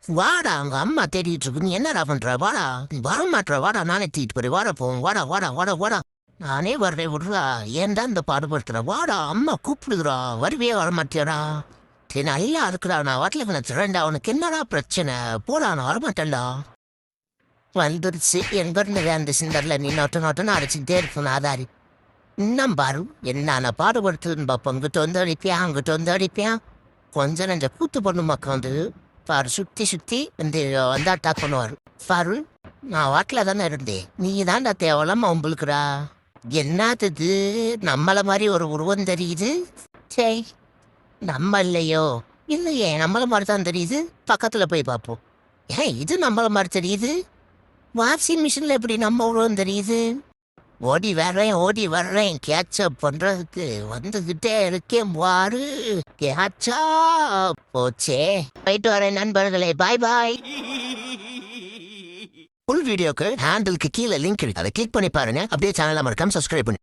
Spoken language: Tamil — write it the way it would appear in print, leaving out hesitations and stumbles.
வாடா அங்க அம்மா தேடிட்டு இருக்கு. நீ என்னடா பண்ற? வாடா. நீ வர மாட்ற. வாடா நானே தீட்டு போய் வாடா போவோம். வாடா வாடா வாடா வாடா. நானே வர்றேன் விடுறா. ஏன்டா இந்த பாடுபடுத்துற? வாடா அம்மா கூப்பிடுதுடா. வருவியே வர மாட்டியாடா? சரி நல்லா இருக்குடா. நான் வரல நினைச்சுறேன்டா. உனக்கு என்னடா பிரச்சனை? போடா நான் வரமாட்டேன்டா. வந்துருச்சு. எங்க இருந்து அந்த சிந்தர்ல நீ நொட்டு அரைச்சிக்கிட்டே இருக்கணும் ஆதாரி. இன்னும் பாரு என்ன பாடுபடுத்துதுன்னு பார்ப்போம். இங்கிட்ட வந்து அடிப்பியான் அங்கிட்ட வந்து அடிப்பியான். கொஞ்சம் நெஞ்ச கூத்து பொண்ணு மக்கள் வந்து பாரு சுற்றி சுற்றி இந்த வந்து அட்டாக் பண்ணுவார். பாரு நான் வாட்டில் தானே இருந்தேன். நீ தான்டா தேவலாம உங்களுக்குடா. என்னது நம்மள மாதிரி ஒரு உருவம் தெரியுது. சே நம்ம இல்லையோ? இல்லையே நம்மள மாதிரி தான் தெரியுது. பக்கத்தில் போய் பார்ப்போம். ஏன் இது நம்மள மாதிரி தெரியுது? வாஷிங் மிஷினில் எப்படி நம்ம உருவம் தெரியுது? ஓடி வர்றேன் கேட்சப் பண்றதுக்கு வந்துகிட்டே இருக்கேன் பாரு. கேட்சா போச்சே. போயிட்டு வரேன் நண்பர்களே. பாய் பாய். ஃபுல் வீடியோக்கு ஹேண்டிலுக்கு கீழே லிங்க் இருக்கு. அதை கிளிக் பண்ணி பாருங்க. அப்படியே சேனலை மறக்காம சப்ஸ்கிரைப் பண்ணி